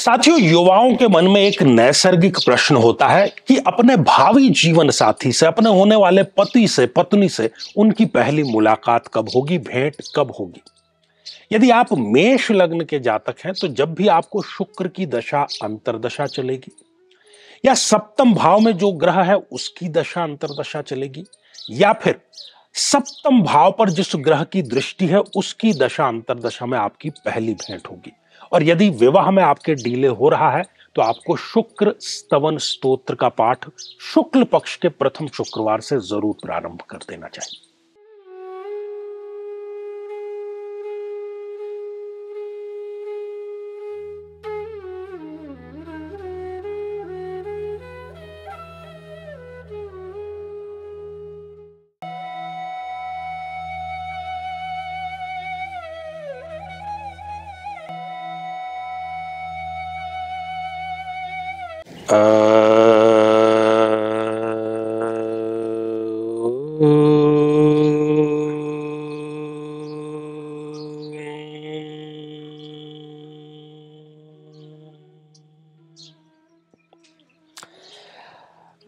साथियों, युवाओं के मन में एक नैसर्गिक प्रश्न होता है कि अपने भावी जीवन साथी से, अपने होने वाले पति से, पत्नी से उनकी पहली मुलाकात कब होगी, भेंट कब होगी। यदि आप मेष लग्न के जातक हैं तो जब भी आपको शुक्र की दशा अंतरदशा चलेगी या सप्तम भाव में जो ग्रह है उसकी दशा अंतरदशा चलेगी या फिर सप्तम भाव पर जिस ग्रह की दृष्टि है उसकी दशा अंतरदशा में आपकी पहली भेंट होगी। और यदि विवाह में आपके डीले हो रहा है तो आपको शुक्र स्तवन स्तोत्र का पाठ शुक्ल पक्ष के प्रथम शुक्रवार से जरूर प्रारंभ कर देना चाहिए।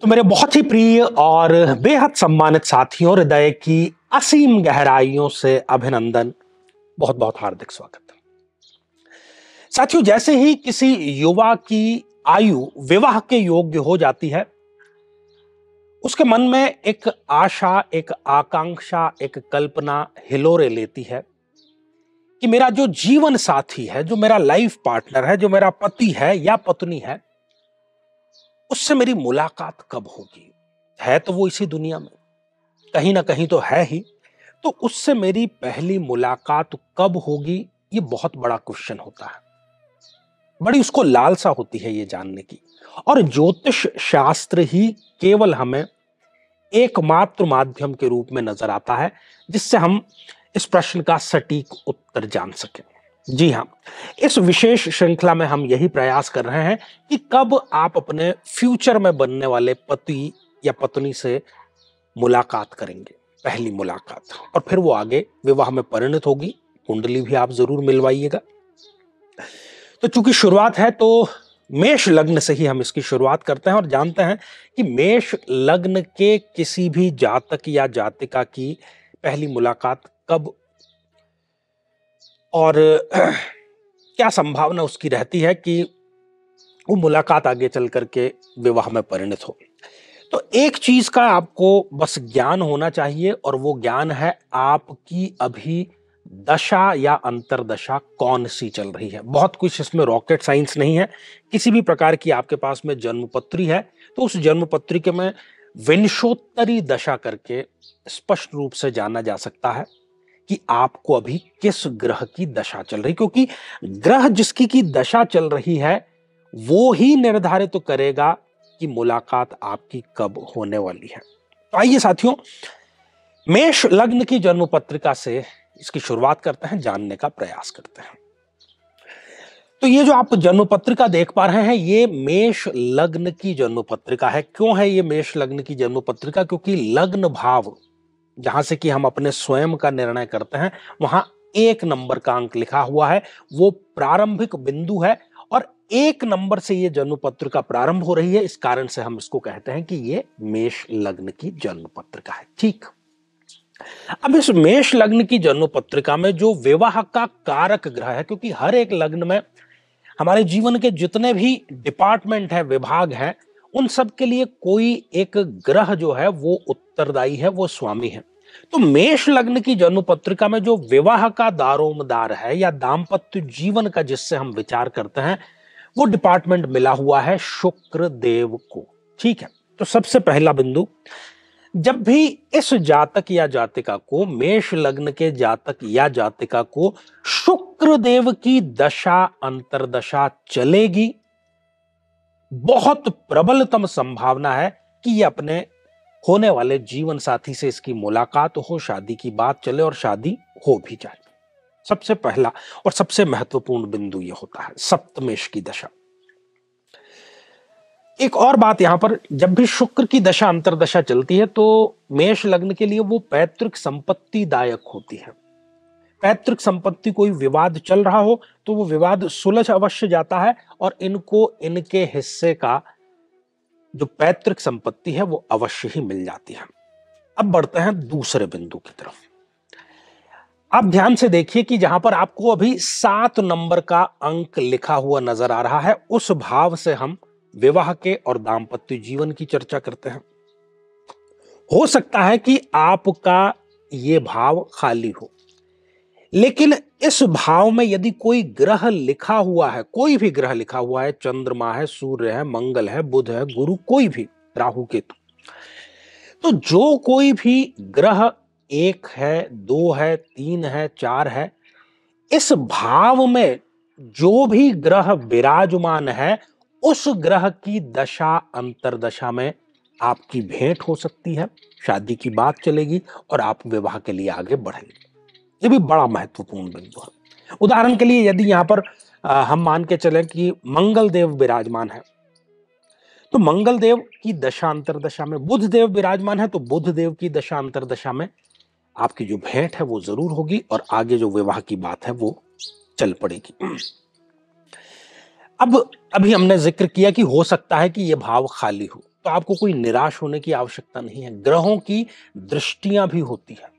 तो मेरे बहुत ही प्रिय और बेहद सम्मानित साथियों, हृदय की असीम गहराइयों से अभिनंदन, बहुत बहुत हार्दिक स्वागत। साथियों, जैसे ही किसी युवा की आयु विवाह के योग्य हो जाती है, उसके मन में एक आशा, एक आकांक्षा, एक कल्पना हिलोरे लेती है कि मेरा जो जीवन साथी है, जो मेरा लाइफ पार्टनर है, जो मेरा पति है या पत्नी है, उससे मेरी मुलाकात कब होगी। है तो वो इसी दुनिया में, कहीं ना कहीं तो है ही, तो उससे मेरी पहली मुलाकात कब होगी, ये बहुत बड़ा क्वेश्चन होता है। बड़ी उसको लालसा होती है ये जानने की, और ज्योतिष शास्त्र ही केवल हमें एकमात्र माध्यम के रूप में नजर आता है जिससे हम इस प्रश्न का सटीक उत्तर जान सकें। जी हां, इस विशेष श्रृंखला में हम यही प्रयास कर रहे हैं कि कब आप अपने फ्यूचर में बनने वाले पति या पत्नी से मुलाकात करेंगे, पहली मुलाकात, और फिर वो आगे विवाह में परिणत होगी। कुंडली भी आप जरूर मिलवाइएगा। तो चूंकि शुरुआत है तो मेष लग्न से ही हम इसकी शुरुआत करते हैं और जानते हैं कि मेष लग्न के किसी भी जातक या जातिका की पहली मुलाकात कब और क्या संभावना उसकी रहती है कि वो मुलाकात आगे चल करके विवाह में परिणत हो। तो एक चीज का आपको बस ज्ञान होना चाहिए, और वो ज्ञान है आपकी अभी दशा या अंतरदशा कौन सी चल रही है। बहुत कुछ इसमें रॉकेट साइंस नहीं है। किसी भी प्रकार की आपके पास में जन्मपत्री है तो उस जन्मपत्री के में विंशोत्तरी दशा करके स्पष्ट रूप से जाना जा सकता है कि आपको अभी किस ग्रह की दशा चल रही, क्योंकि ग्रह जिसकी की दशा चल रही है वो ही निर्धारित तो करेगा कि मुलाकात आपकी कब होने वाली है। तो आइए साथियों, मेष लग्न की जन्म पत्रिका से इसकी शुरुआत करते हैं, जानने का प्रयास करते हैं। तो ये जो आप जन्म पत्रिका देख पा रहे हैं, ये मेष लग्न की जन्म पत्रिका है। क्यों है ये मेष लग्न की जन्म पत्रिका? क्योंकि लग्न भाव जहां से कि हम अपने स्वयं का निर्णय करते हैं, वहां 1 नंबर का अंक लिखा हुआ है, वो प्रारंभिक बिंदु है, और 1 नंबर से ये जन्म पत्रिका प्रारंभ हो रही है। इस कारण से हम इसको कहते हैं कि ये मेष लग्न की जन्म पत्रिका है। ठीक, अब इस मेष लग्न की जन्म पत्रिका में जो विवाह का कारक ग्रह है, क्योंकि हर एक लग्न में हमारे जीवन के जितने भी डिपार्टमेंट है, विभाग है, उन सब के लिए कोई एक ग्रह जो है वो उत्तरदायी है, वो स्वामी है। तो मेष लग्न की जन्म पत्रिका में जो विवाह का दारोमदार है या दाम्पत्य जीवन का जिससे हम विचार करते हैं, वो डिपार्टमेंट मिला हुआ है शुक्र देव को। ठीक है, तो सबसे पहला बिंदु, जब भी इस जातक या जातिका को, मेष लग्न के जातक या जातिका को शुक्र देव की दशा अंतरदशा चलेगी, बहुत प्रबलतम संभावना है कि ये अपने होने वाले जीवन साथी से इसकी मुलाकात हो, शादी की बात चले और शादी हो भी जाए। सबसे पहला और सबसे महत्वपूर्ण बिंदु ये होता है सप्तमेश की दशा। एक और बात यहां पर, जब भी शुक्र की दशा अंतरदशा चलती है तो मेष लग्न के लिए वो पैतृक संपत्ति दायक होती है। पैतृक संपत्ति कोई विवाद चल रहा हो तो वो विवाद सुलझ अवश्य जाता है और इनको इनके हिस्से का जो पैतृक संपत्ति है वो अवश्य ही मिल जाती है। अब बढ़ते हैं दूसरे बिंदु की तरफ। आप ध्यान से देखिए कि जहां पर आपको अभी 7 नंबर का अंक लिखा हुआ नजर आ रहा है, उस भाव से हम विवाह के और दाम्पत्य जीवन की चर्चा करते हैं। हो सकता है कि आपका ये भाव खाली हो, लेकिन इस भाव में यदि कोई ग्रह लिखा हुआ है, कोई भी ग्रह लिखा हुआ है, चंद्रमा है, सूर्य है, मंगल है, बुध है, गुरु, कोई भी, राहु केतु, तो जो कोई भी ग्रह 1 है, 2 है, 3 है, 4 है, इस भाव में जो भी ग्रह विराजमान है उस ग्रह की दशा अंतरदशा में आपकी भेंट हो सकती है, शादी की बात चलेगी और आप विवाह के लिए आगे बढ़ेंगे। ये भी बड़ा महत्वपूर्ण बिंदु है। उदाहरण के लिए यदि यहां पर हम मान के चले कि मंगल देव विराजमान है, तो मंगल देव की दशा अंतरदशा में बुध देव विराजमान है, तो बुध देव की दशा अंतरदशा में आपकी जो भेंट है वो जरूर होगी और आगे जो विवाह की बात है वो चल पड़ेगी। अब अभी हमने जिक्र किया कि हो सकता है कि यह भाव खाली हो, तो आपको कोई निराश होने की आवश्यकता नहीं है। ग्रहों की दृष्टियां भी होती है।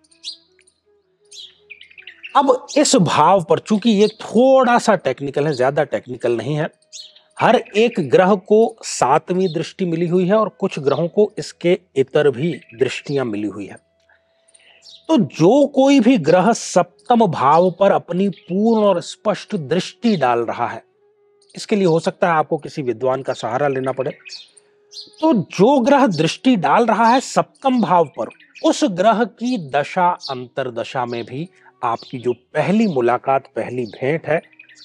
अब इस भाव पर, चूंकि ये थोड़ा सा टेक्निकल है, ज्यादा टेक्निकल नहीं है, हर एक ग्रह को 7वीं दृष्टि मिली हुई है और कुछ ग्रहों को इसके इतर भी दृष्टियां मिली हुई है। तो जो कोई भी ग्रह सप्तम भाव पर अपनी पूर्ण और स्पष्ट दृष्टि डाल रहा है, इसके लिए हो सकता है आपको किसी विद्वान का सहारा लेना पड़े। तो जो ग्रह दृष्टि डाल रहा है सप्तम भाव पर, उस ग्रह की दशा अंतरदशा में भी आपकी जो पहली मुलाकात, पहली भेंट है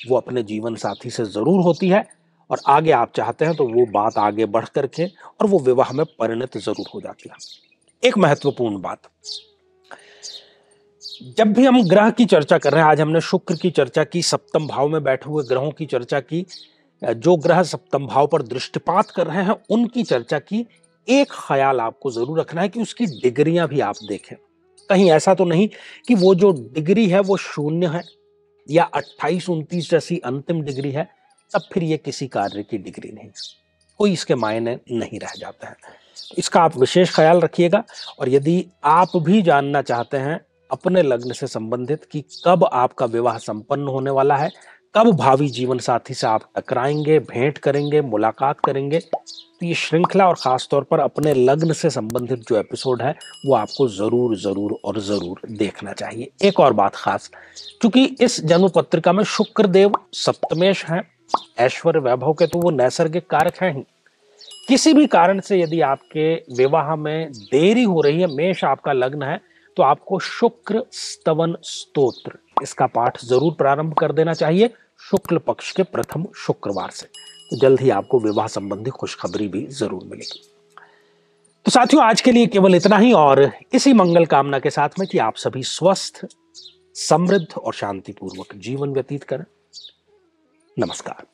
वो अपने जीवन साथी से जरूर होती है और आगे आप चाहते हैं तो वो बात आगे बढ़ करके और वो विवाह में परिणत जरूर हो जाती है। एक महत्वपूर्ण बात, जब भी हम ग्रह की चर्चा कर रहे हैं, आज हमने शुक्र की चर्चा की, सप्तम भाव में बैठे हुए ग्रहों की चर्चा की, जो ग्रह सप्तम भाव पर दृष्टिपात कर रहे हैं उनकी चर्चा की, एक ख्याल आपको जरूर रखना है कि उसकी डिग्रियां भी आप देखें। कहीं ऐसा तो नहीं कि वो जो डिग्री है वो 0 है या 28, 29 जैसी अंतिम डिग्री है, तब फिर ये किसी कार्य की डिग्री नहीं है, कोई इसके मायने नहीं रह जाता है। इसका आप विशेष ख्याल रखिएगा। और यदि आप भी जानना चाहते हैं अपने लग्न से संबंधित कि कब आपका विवाह संपन्न होने वाला है, कब भावी जीवन साथी से आप टकराएंगे, भेंट करेंगे, मुलाकात करेंगे, तो ये श्रृंखला और खासतौर पर अपने लग्न से संबंधित जो एपिसोड है वो आपको जरूर जरूर और जरूर देखना चाहिए। एक और बात खास, क्योंकि इस जन्म पत्रिका में शुक्र देव सप्तमेश हैं, ऐश्वर्य वैभव के, तो वो नैसर्गिक कारक हैं ही। किसी भी कारण से यदि आपके विवाह में देरी हो रही है, मेष आपका लग्न है, तो आपको शुक्र स्तवन स्तोत्र इसका पाठ जरूर प्रारंभ कर देना चाहिए शुक्ल पक्ष के प्रथम शुक्रवार से। तो जल्द ही आपको विवाह संबंधी खुशखबरी भी जरूर मिलेगी। तो साथियों, आज के लिए केवल इतना ही और इसी मंगल कामना के साथ में कि आप सभी स्वस्थ, समृद्ध और शांतिपूर्वक जीवन व्यतीत करें। नमस्कार।